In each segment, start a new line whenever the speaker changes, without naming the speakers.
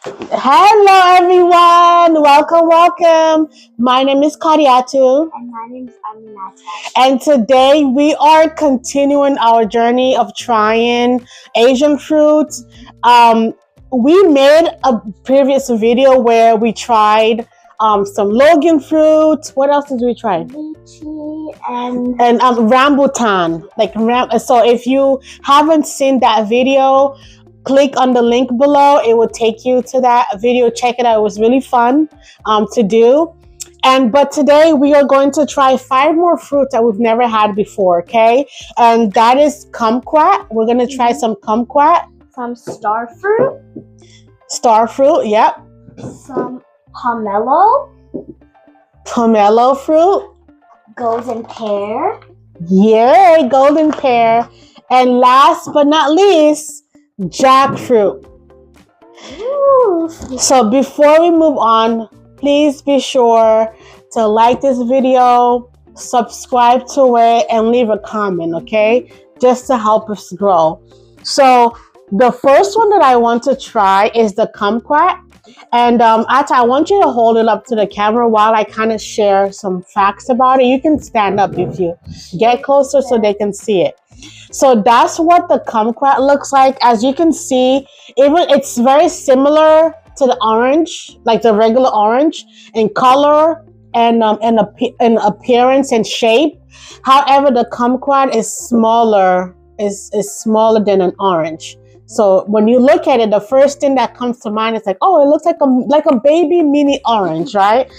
Hello everyone, welcome. My name is Kariatu.
And my name is Aminata.
And today we are continuing our journey of trying Asian fruits. We made a previous video where we tried some Logan fruit. What else did we try?
Lychee and
Rambutan. So if you haven't seen that video, click on the link below. It will take you to that video. Check it out. It was really fun to do. But today we are going to try 5 more fruits that we've never had before, okay? And that is kumquat. We're going to try some kumquat.
some starfruit,
Starfruit, yep.
some pomelo,
Pomelo fruit.
goldenpear,
Yay, golden pear. And last but not least, jackfruit.
Ooh.
So before we move on, please be sure to like this video, subscribe to it, and leave a comment, okay? Just to help us grow. So the first one that I want to try is the kumquat. And Ata, I want you to hold it up to the camera while I kind of share some facts about it. You can stand up if you get closer so they can see it. So that's what the kumquat looks like. As you can see, it's very similar to the orange, like the regular orange, in color and in appearance and shape. However, the kumquat is smaller, is smaller than an orange. So when you look at it, the first thing that comes to mind is like, oh, it looks like a baby mini orange, right?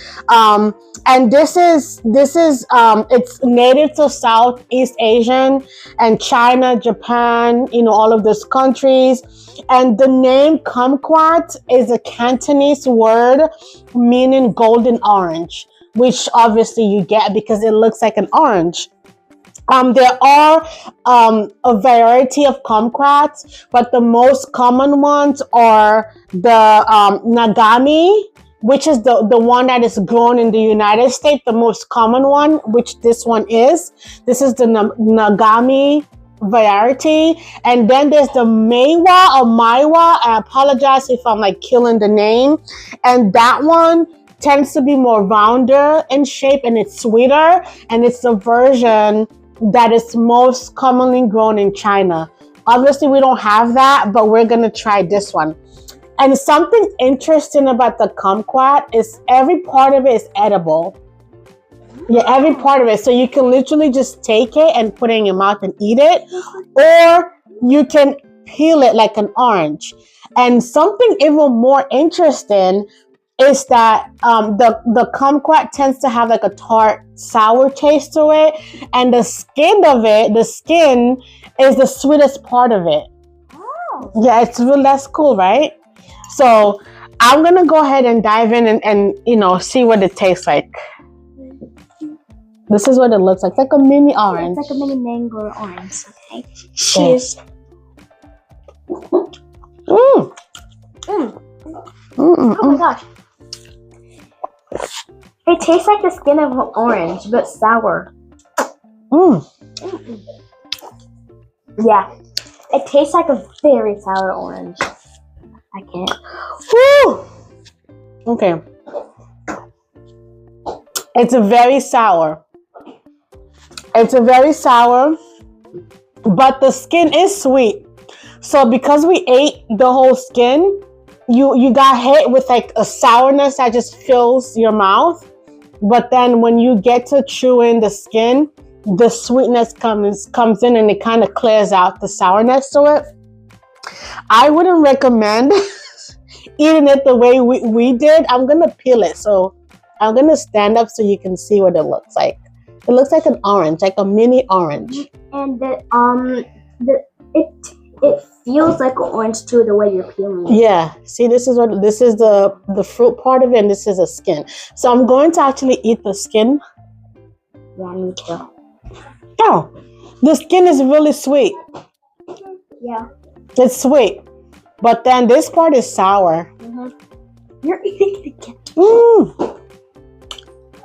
And this is it's native to Southeast Asian and China, Japan, all of those countries. And the name kumquat is a Cantonese word meaning golden orange, which obviously you get because it looks like an orange. There are a variety of kumquats, but the most common ones are the nagami, which is the one that is grown in the United States, the most common one, which this one is. This is the nagami variety. And then there's the maiwa or maiwa. I apologize if I'm like killing the name. And that one tends to be more rounder in shape and it's sweeter. And it's the version that is most commonly grown in China. Obviously, we don't have that, but we're gonna try this one. And something interesting about the kumquat is every part of it is edible. Yeah, every part of it. So you can literally just take it and put it in your mouth and eat it, or you can peel it like an orange. And something even more interesting is that the kumquat tends to have like a tart, sour taste to it, and the skin is the sweetest part of it.
Oh.
Yeah, that's cool, right? So I'm gonna go ahead and dive in and see what it tastes like. This is what it looks like a mini orange.
It's like a mini mango orange. Okay. Cheers.
Mm.
Oh my gosh. It tastes like the skin of an orange, but sour. Yeah. It tastes like a very sour orange. I can't.
Woo! Okay. It's a very sour, but the skin is sweet. So because we ate the whole skin, you got hit with like a sourness that just fills your mouth. But then when you get to chewing the skin, the sweetness comes in and it kind of clears out the sourness to it. I wouldn't recommend eating it the way we did. I'm gonna peel it, so I'm gonna stand up so you can see what it looks like. It looks like an orange, like a mini orange.
And it feels like an orange too, the way you're peeling it.
Yeah. See, this is the fruit part of it, and this is the skin. So I'm going to actually eat the skin.
Yeah, me too.
Oh, the skin is really sweet.
Yeah.
It's sweet, but then this part is sour.
You're eating it again.
Mm.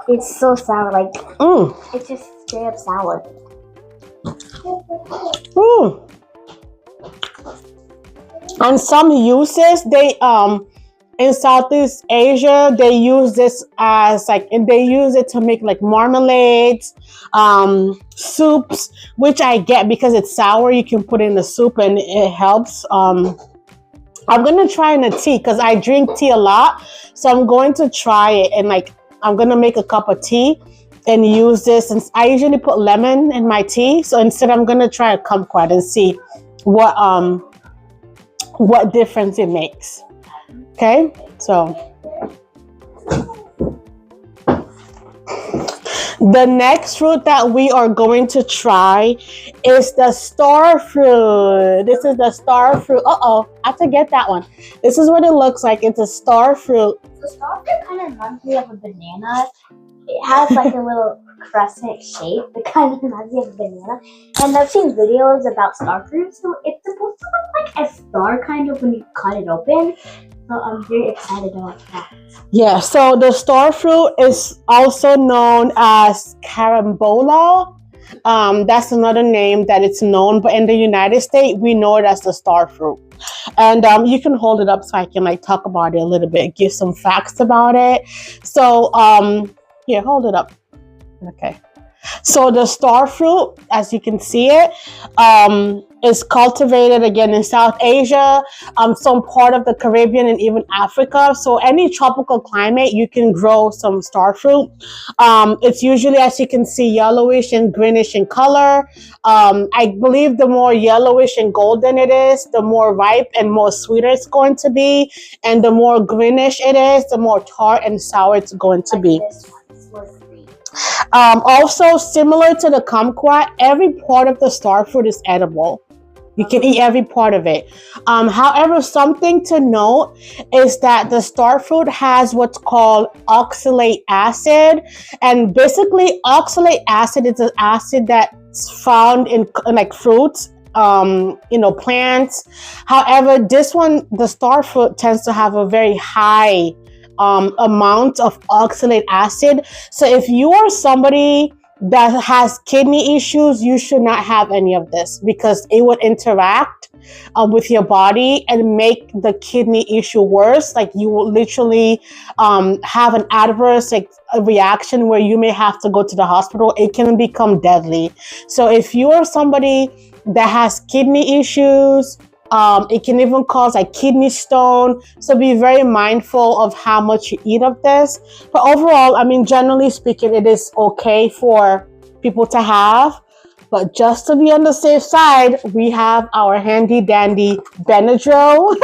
It's so sour, like it's just straight up sour.
And some uses, they in Southeast Asia, they use this as and they use it to make like marmalades, soups, which I get because it's sour. You can put in the soup and it helps. I'm gonna try in a tea because I drink tea a lot, so I'm going to try it and I'm gonna make a cup of tea and use this. And I usually put lemon in my tea, so instead I'm gonna try a kumquat and see what difference it makes. Okay, so the next fruit that we are going to try is the starfruit. This is the starfruit. I have to get that one. This is what it looks like. It's a starfruit.
The starfruit kind of reminds me of a banana. It has like a little crescent shape. It kind of reminds me of a banana. And I've seen videos about starfruit, so it's supposed to look like a star kind of when you cut it open. So I'm very excited about that.
Yeah, so the starfruit is also known as carambola. That's another name that it's known, but in the United States, we know it as the starfruit. And you can hold it up so I can talk about it a little bit, give some facts about it. So here, hold it up. Okay. So the starfruit, as you can see it, is cultivated again in South Asia, some part of the Caribbean and even Africa. So any tropical climate, you can grow some starfruit. It's usually, as you can see, yellowish and greenish in color. I believe the more yellowish and golden it is, the more ripe and more sweeter it's going to be. And the more greenish it is, the more tart and sour it's going to be. Also, similar to the kumquat, every part of the starfruit is edible. You can eat every part of it. However, something to note is that the starfruit has what's called oxalate acid. And basically, oxalate acid is an acid that's found in fruits, plants. However, this one, the starfruit, tends to have a very high amount of oxalate acid. So if you are somebody that has kidney issues, you should not have any of this because it would interact with your body and make the kidney issue worse. Like you will literally have an adverse a reaction where you may have to go to the hospital. It can become deadly. So if you are somebody that has kidney issues, it can even cause kidney stone. So be very mindful of how much you eat of this. But overall, I mean, generally speaking, it is okay for people to have. But just to be on the safe side, we have our handy dandy Benadryl.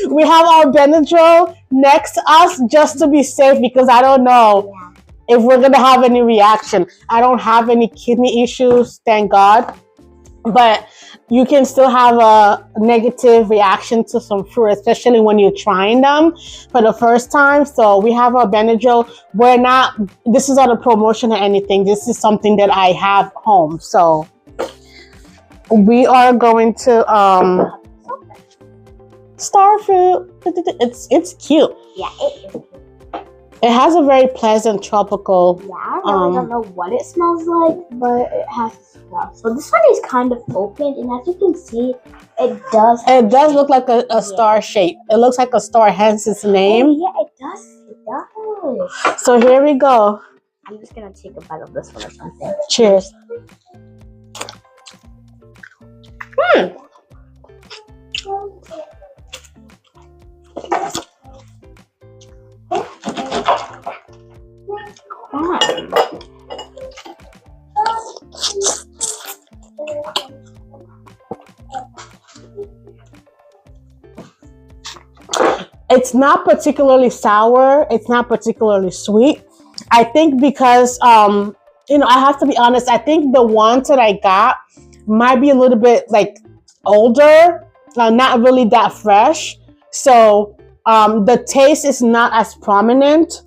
We have our Benadryl next to us just to be safe because I don't know if we're going to have any reaction. I don't have any kidney issues, thank God. But you can still have a negative reaction to some fruit, especially when you're trying them for the first time. So we have our Benadryl. This is not a promotion or anything. This is something that I have home. So we are going to starfruit. It's cute.
Yeah, it is.
It has a very pleasant tropical.
Yeah, I really don't know what it smells like, but it has a smell. So this one is kind of open, and as you can see, it does.
It does look like a star shape. It looks like a star, hence its name.
Oh, yeah, it does. It does.
So here we go.
I'm just gonna take a bite of this one or something.
Cheers. It's not particularly sour. It's not particularly sweet. I think because, I have to be honest. I think the ones that I got might be a little bit older, not really that fresh. So the taste is not as prominent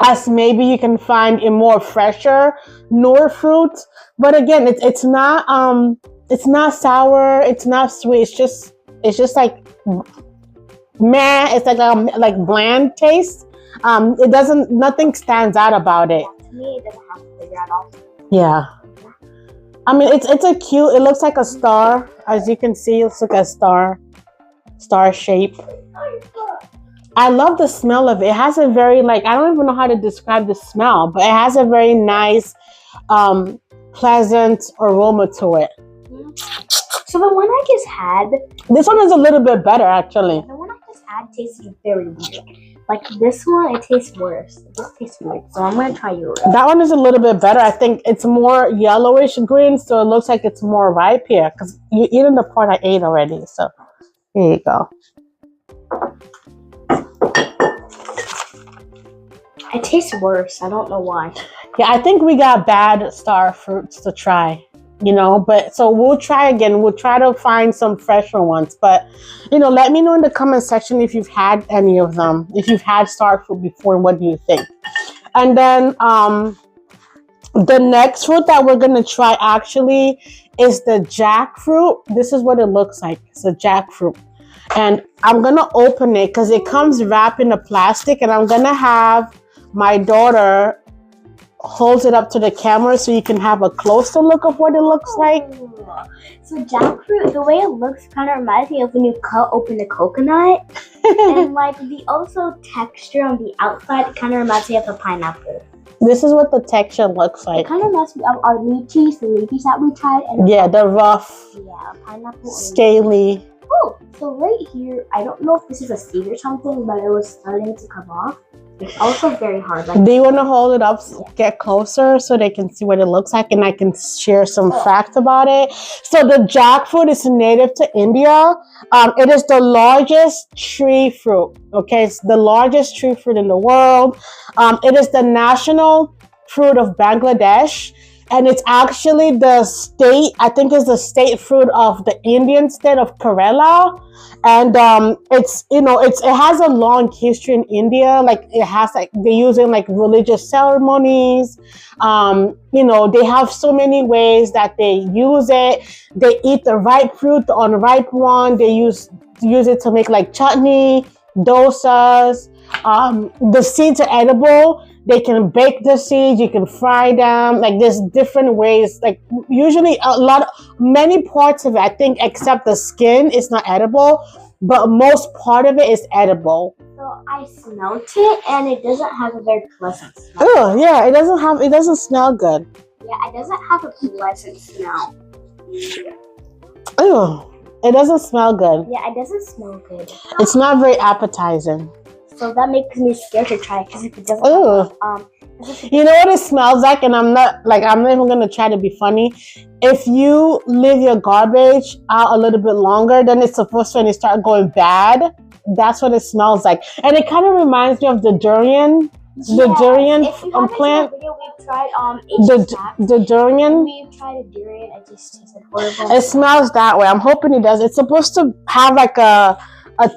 as maybe you can find in more fresher, newer fruits. But again, it's not sour. It's not sweet. It's just meh. It's like bland taste. Nothing stands out about it.
To me, it doesn't have to figure out all.
Yeah. I mean, it's a cute. It looks like a star. As you can see, it looks like a star. star shape. I love the smell of it. It has a very, like, I don't even know how to describe the smell, but it has a very nice, pleasant aroma to it.
So the one I just had,
this one is a little bit better, actually.
The one I just had tasted very weird. Like this one, it tastes worse. It just tastes weird. So I'm gonna try yours.
That one is a little bit better. I think it's more yellowish green, so it looks like it's more ripe here. Because you're eating the part I ate already. So here you go.
It tastes worse. I don't know why.
Yeah, I think we got bad star fruits to try, you know, but so we'll try again. We'll try to find some fresher ones, but you know, let me know in the comment section if you've had any of them, if you've had star fruit before, and what do you think? And then the next fruit that we're gonna try actually is the jackfruit. This is what it looks like. It's a jackfruit, and I'm gonna open it because it comes wrapped in a plastic, and I'm gonna have my daughter holds it up to the camera so you can have a closer look of what it looks like.
So jackfruit, the way it looks kind of reminds me of when you cut open a coconut. And like the also texture on the outside, it kind of reminds me of a pineapple.
This is what the texture looks like.
It kind of reminds me of our lychees, the lychees that we tried. And
yeah, the rough,
pineapple,
scaly.
Oh, so right here, I don't know if this is a seed or something, but it was starting to come off. It's also very hard. Like,
do you want to hold it up, get closer so they can see what it looks like, and I can share some facts about it? So the jackfruit is native to India. It is the largest tree fruit. Okay, it's the largest tree fruit in the world. It is the national fruit of Bangladesh. And it's actually the state, I think it's the state fruit of the Indian state of Kerala. And it's, you know, it has a long history in India. Like it has, like, they use it in like religious ceremonies. You know, they have so many ways that they use it. They eat the ripe fruit, the unripe one. They use it to make like chutney, dosas. The seeds are edible. They can bake the seeds, you can fry them. Like there's different ways. Like usually many parts of it, I think, except the skin is not edible, but most part of it is edible.
So I smelled it and it doesn't have a very pleasant smell.
Oh yeah, it doesn't smell good.
Yeah, it doesn't have a pleasant smell.
Oh, it doesn't smell good.
Yeah, it doesn't smell good.
It's not very appetizing.
So that makes me scared to try it because if it doesn't,
you know what it smells like, and I'm not even gonna try to be funny. If you leave your garbage out a little bit longer than it's supposed to, and it start going bad, that's what it smells like. And it kind of reminds me of the durian, plant.
We've tried
the durian.
We've tried a durian. It just tasted horrible.
It smells that way. I'm hoping it does. It's supposed to have like a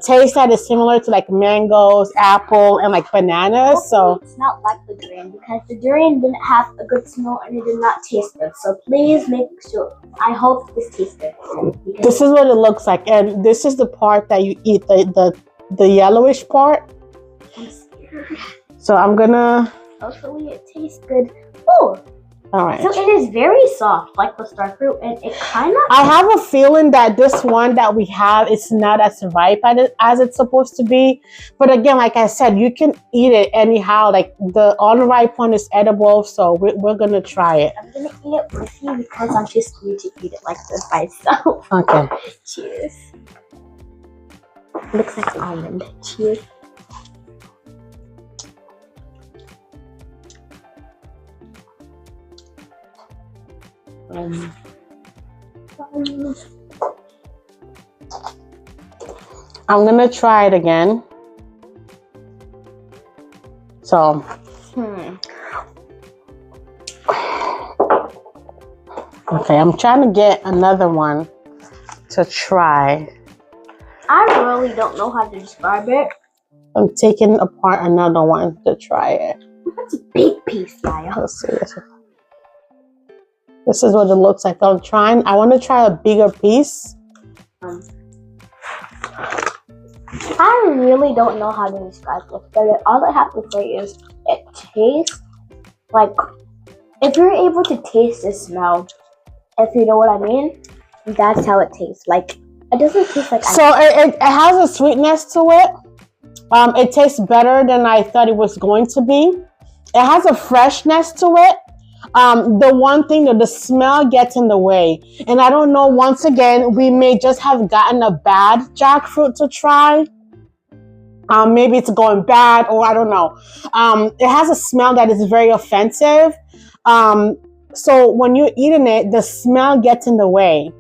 taste that is similar to like mangoes, apple, and like bananas.
Hopefully
so
it's not like the durian because the durian didn't have a good smell and it did not taste good. So please make sure. I hope this tastes good.
This is what it looks like, and this is the part that you eat, the yellowish part.
I'm scared.
So I'm gonna.
Hopefully it tastes good. Oh.
All right.
So it is very soft, like the starfruit, and it kind of...
I have a feeling that this one that we have is not as ripe as it's supposed to be. But again, like I said, you can eat it anyhow. Like the unripe one is edible, so we're going to try it.
I'm going to eat it with you because I'm too scared to eat it like this by itself.
Okay.
Cheers. Looks like almond. Cheers.
I'm gonna try it again. So, okay, I'm trying to get another one to try.
I really don't know how to describe it.
I'm taking apart another one to try it.
That's a big piece, Maya.
Let's see this. This is what it looks like. I want to try a bigger piece.
I really don't know how to describe this, but all I have to say is it tastes like, if you're able to taste the smell, if you know what I mean, that's how it tastes. Like It doesn't taste like
So it has a sweetness to it. It tastes better than I thought it was going to be. It has a freshness to it. The one thing that the smell gets in the way. And I don't know, once again, we may just have gotten a bad jackfruit to try. Maybe it's going bad, or I don't know. It has a smell that is very offensive. So when you're eating it, the smell gets in the way.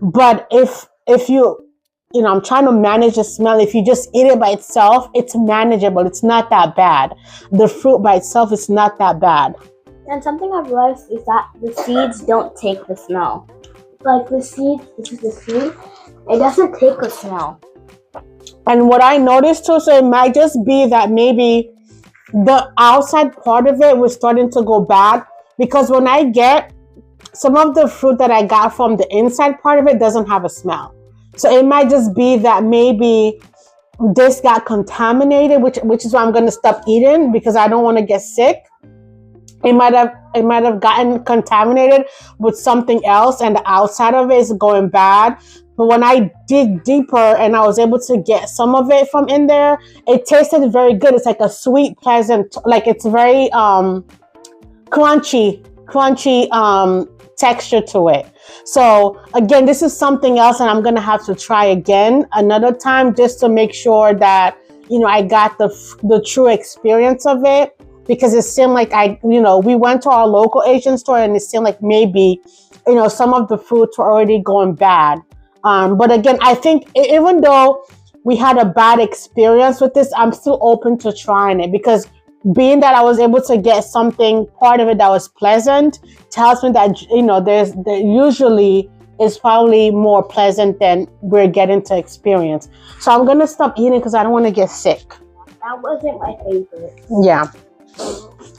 But if I'm trying to manage the smell. If you just eat it by itself, it's manageable. It's not that bad. The fruit by itself is not that bad.
And something I've realized is that the seeds don't take the smell. Like the seeds, this is the seed, it doesn't take the smell.
And what I noticed too, so it might just be that maybe the outside part of it was starting to go bad, because when I get some of the fruit that I got from the inside part of it doesn't have a smell. So it might just be that maybe this got contaminated, which is why I'm going to stop eating, because I don't want to get sick. It might have gotten contaminated with something else, and the outside of it is going bad. But when I dig deeper and I was able to get some of it from in there, it tasted very good. It's like a sweet, pleasant, like it's very crunchy texture to it. So again, this is something else, and I'm gonna have to try again another time just to make sure that I got the true experience of it. Because it seemed like we went to our local Asian store, and it seemed like maybe, some of the fruits were already going bad. But again, I think even though we had a bad experience with this, I'm still open to trying it, because being that I was able to get part of it that was pleasant tells me that, there usually is probably more pleasant than we're getting to experience. So I'm going to stop eating because I don't want to get sick.
That wasn't my favorite.
Yeah.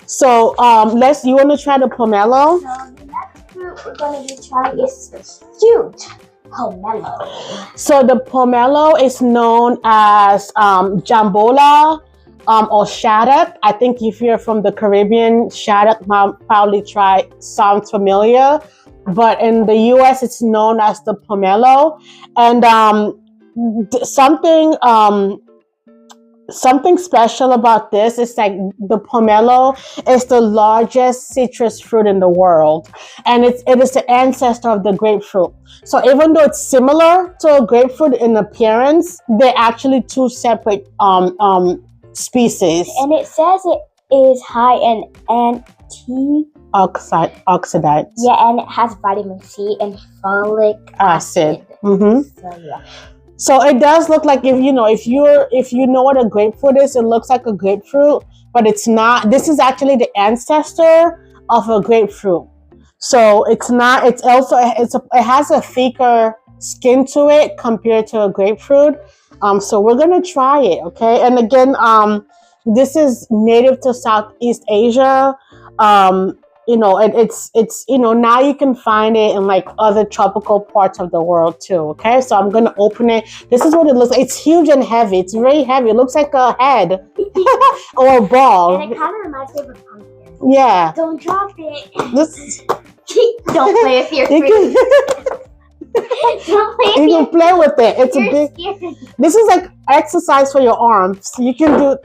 So you want to try the pomelo?
So the next fruit we're going to be trying is huge pomelo.
So the pomelo is known as jambola or shaddock. I think if you're from the Caribbean, shaddock probably sounds familiar. But in the US, it's known as the pomelo. And something special about this is like the pomelo is the largest citrus fruit in the world, and it is the ancestor of the grapefruit. So even though it's similar to a grapefruit in appearance, they're actually two separate species.
And it says it is high in
antioxidants.
Yeah, and it has vitamin C and folic acid.
Mm-hmm.
So yeah.
So it does look like, if you know what a grapefruit is, it looks like a grapefruit, but it's not. This is actually the ancestor of a grapefruit. So it's not. It has a thicker skin to it compared to a grapefruit. So we're gonna try it, okay? And again, this is native to Southeast Asia. It's now you can find it in like other tropical parts of the world too. Okay, so I'm gonna open it. This is what it looks like. It's huge and heavy. It's very heavy. It looks like a head or a ball.
And it kind of reminds me of a pumpkin.
Yeah.
Don't drop it.
Don't
play with your fruit.
You can play with it. It's a big. Scared. This is like exercise for your arms. You can do.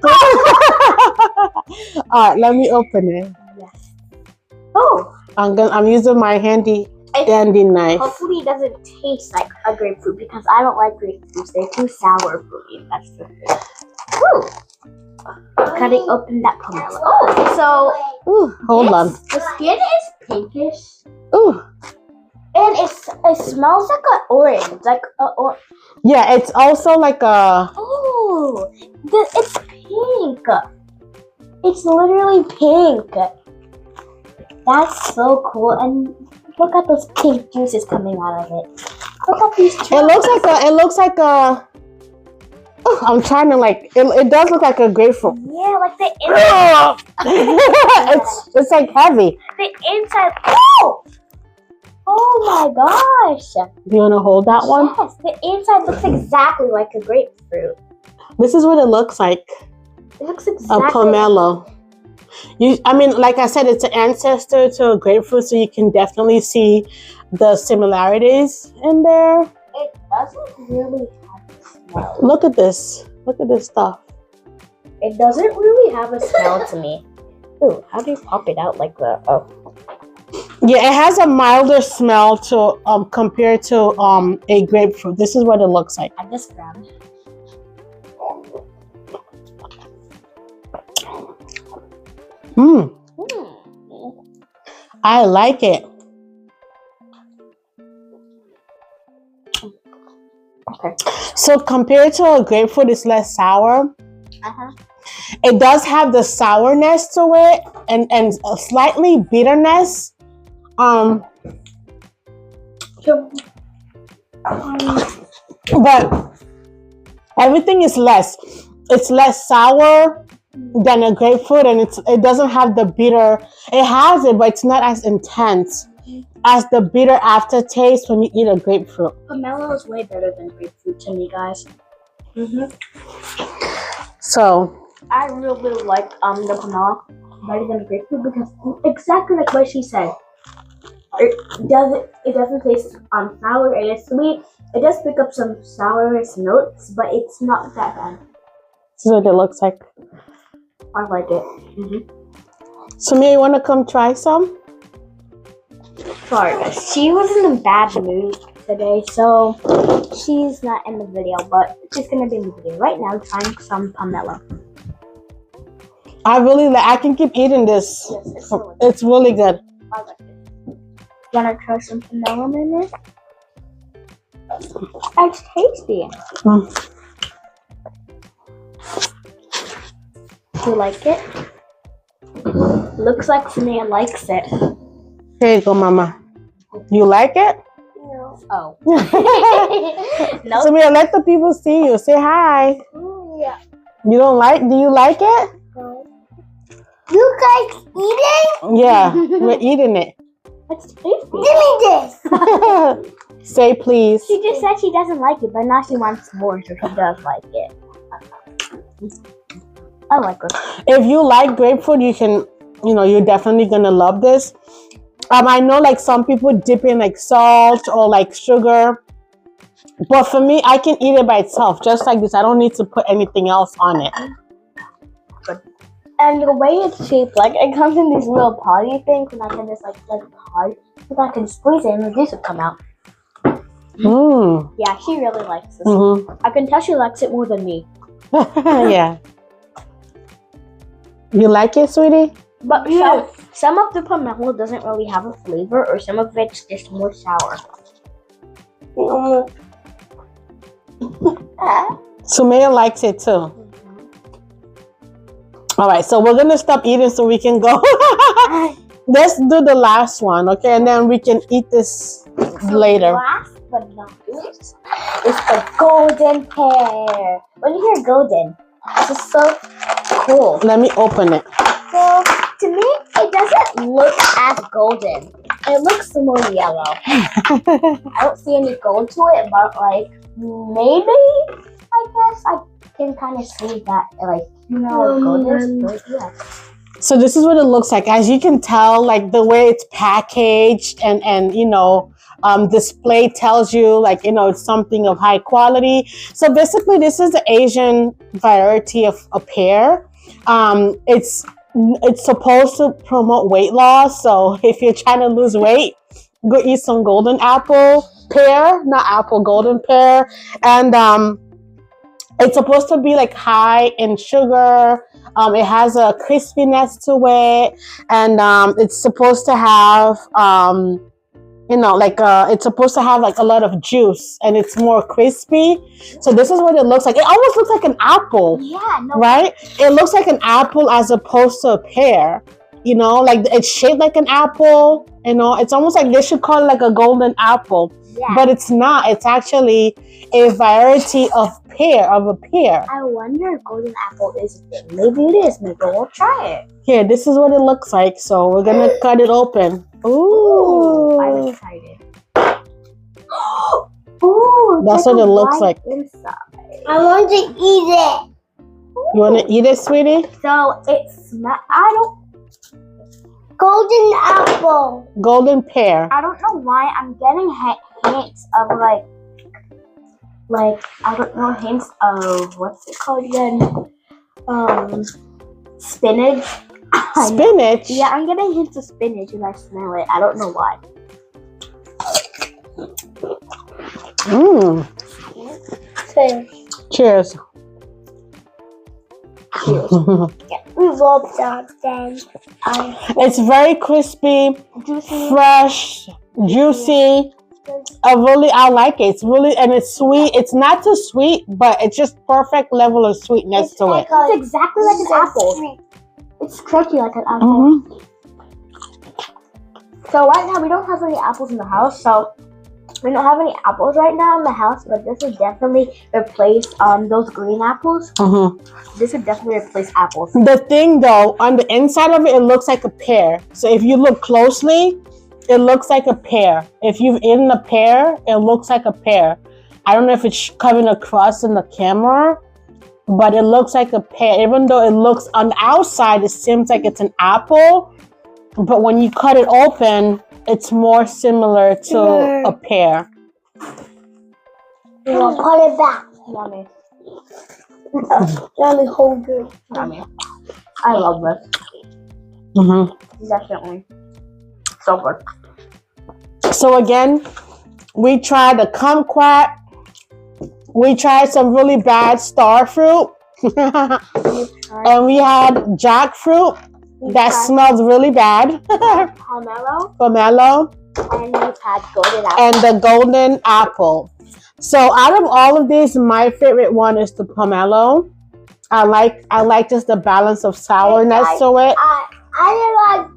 All right, let me open it.
Oh,
I'm using my handy dandy knife.
Hopefully it doesn't taste like a grapefruit, because I don't like grapefruits. They're too sour for me. That's the thing. Ooh. Cutting open that pomelo. Oh,
hold on.
The skin is pinkish.
Ooh.
And it smells like an orange.
Yeah, it's also like a...
Oh, it's pink. It's literally pink. That's so cool, and look at those pink juices coming out of it. Look at these trees.
It looks like a. Oh, I'm trying to it does look like a grapefruit.
Yeah, like the inside.
it's like heavy.
The inside. Oh my gosh.
Do you want to hold that one?
Yes, the inside looks exactly like a grapefruit.
This is what it looks like.
It looks exactly
a pomelo. Like I said, it's an ancestor to a grapefruit, so you can definitely see the similarities in there.
doesn't really have a smell.
Look at this. Look at this stuff.
It doesn't really have a smell to me. Ooh, how do you pop it out like that? Oh.
Yeah, it has a milder smell to compared to a grapefruit. This is what it looks like.
I just grabbed it.
Mmm. I like it.
Okay.
So compared to a grapefruit, it's less sour. It does have the sourness to it and a slightly bitterness. But everything is less. It's less sour than a grapefruit, and it doesn't have the bitter. It has it, but it's not as intense as the bitter aftertaste when you eat a grapefruit.
Pomelo is way better than grapefruit to me, guys.
So
I really like the pomelo better than the grapefruit because exactly like what she said. It doesn't taste sour. It is sweet. It does pick up some sourness notes, but it's not that bad.
this is what it looks like.
I like it.
So Mia, you want to come try some?
Sorry, guys. She was in a bad mood today, so she's not in the video, but she's gonna be in the video right now trying some pomelo.
I can keep eating this.
Yes,
It's really good.
I like it. Wanna try some pomelo in it? It's tasty. Do you like it? Looks like Samia likes it.
Here you go, Mama. You like it?
No. Oh. No.
So Mia, let the people see you. Say hi.
Yeah.
You don't like? Do you like it?
No. You guys eating?
Yeah, we're eating it.
It's tasty. Give me this.
Say please.
She just said she doesn't like it, but now she wants more, so she does like it. I like it.
If you like grapefruit, you can, you're definitely gonna love this. I know like some people dip in like salt or like sugar, but for me, I can eat it by itself, just like this. I don't need to put anything else on it.
And the way it's shaped, like it comes in these little potty things, and I can just like pod, so I can squeeze it and the juice will come out. Yeah, she really likes this. I can tell she likes it more than me.
Yeah. You like it, sweetie?
But some of the pomelo doesn't really have a flavor, or some of it's just more sour.
Sumaya likes it too. All right, so we're gonna stop eating so we can go. Let's do the last one, okay? And then we can eat this later.
Last but not least is the golden pear. When you hear golden, this is so cool.
Let me open it.
So to me, it doesn't look as golden. It looks more yellow. I don't see any gold to it, but like maybe I guess I can kind of see that golden. Yeah.
So this is what it looks like. As you can tell, like the way it's packaged and display tells you like, it's something of high quality. So basically this is the Asian variety of a pear. It's supposed to promote weight loss. So if you're trying to lose weight, go eat some golden pear, golden pear. And it's supposed to be like high in sugar. It has a crispiness to it, and it's supposed to have it's supposed to have like a lot of juice, and it's more crispy. So this is what it looks like. It almost looks like an apple.
Yeah, no.
Right? It looks like an apple as opposed to a pear. Like it's shaped like an apple. It's almost like they should call it like a golden apple. Yeah. But it's not. It's actually a variety of a pear.
I wonder if golden apple is a thing. Maybe it is. Maybe we'll try it.
Here, this is what it looks like. So we're gonna cut it open. Ooh.
I'm excited. Ooh,
that's what it looks like.
Inside. I want to eat it.
You want to eat it, sweetie?
So it smells. Golden apple.
Golden pear.
I don't know why I'm getting hints of like like, I don't know, hints of, what's it called again? Spinach.
Spinach?
Yeah, I'm getting hints of spinach and I smell it. I don't know why.
Mmm. Cheers.
We love that then.
It's very crispy,
Juicy.
fresh, juicy. I like it. It's really, and it's sweet. It's not too sweet, but it's just perfect level of sweetness to it.
It's exactly like an apple. It's crunchy like an apple.
Mm-hmm.
So right now we don't have any apples in the house, so we don't have any apples right now in the house, but this would definitely replace those green apples.
Mm-hmm.
This would definitely replace apples.
The thing though, on the inside of it, it looks like a pear. So if you look closely, it looks like a pear. If you've eaten a pear, it looks like a pear. I don't know if it's coming across in the camera, but it looks like a pear. Even though it looks on the outside, it seems like it's an apple, but when you cut it open, it's more similar to a pear.
We'll put it back. Yummy. Yummy, whole good. Yummy. I love this.
Mm-hmm.
Definitely. So good.
So again, we tried the kumquat. We tried some really bad starfruit. And we had jackfruit that smells really bad.
Pomelo.
Pomelo.
And we've had golden apple.
And the golden apple. So out of all of these, my favorite one is the pomelo. I like just the balance of sourness to it.
I like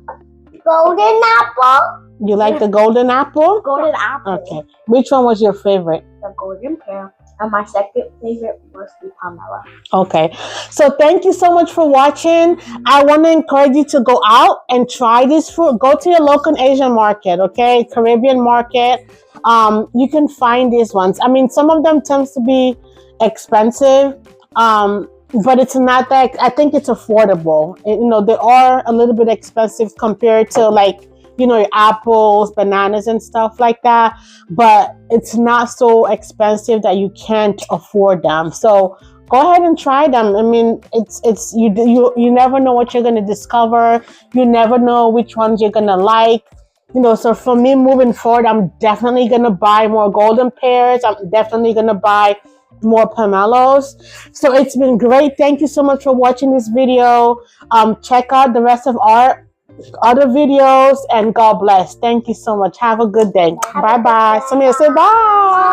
golden apple.
You like the golden apple?
Golden apple.
Okay. Which one was your favorite?
The golden pear. And my second favorite was the pomelo.
Okay. So thank you so much for watching. I want to encourage you to go out and try this fruit. Go to your local Asian market, okay? Caribbean market. You can find these ones. I mean, some of them tends to be expensive. But it's not that, I think it's affordable. They are a little bit expensive compared to like, your apples, bananas and stuff like that. But it's not so expensive that you can't afford them. So go ahead and try them. I mean, you never know what you're going to discover. You never know which ones you're going to like. So for me moving forward, I'm definitely going to buy more golden pears. I'm definitely going to buy more pomelos. So it's been great. Thank you so much for watching this video. Check out the rest of our other videos and God bless. Thank you so much. Have a good day. Bye bye. Samia, say bye.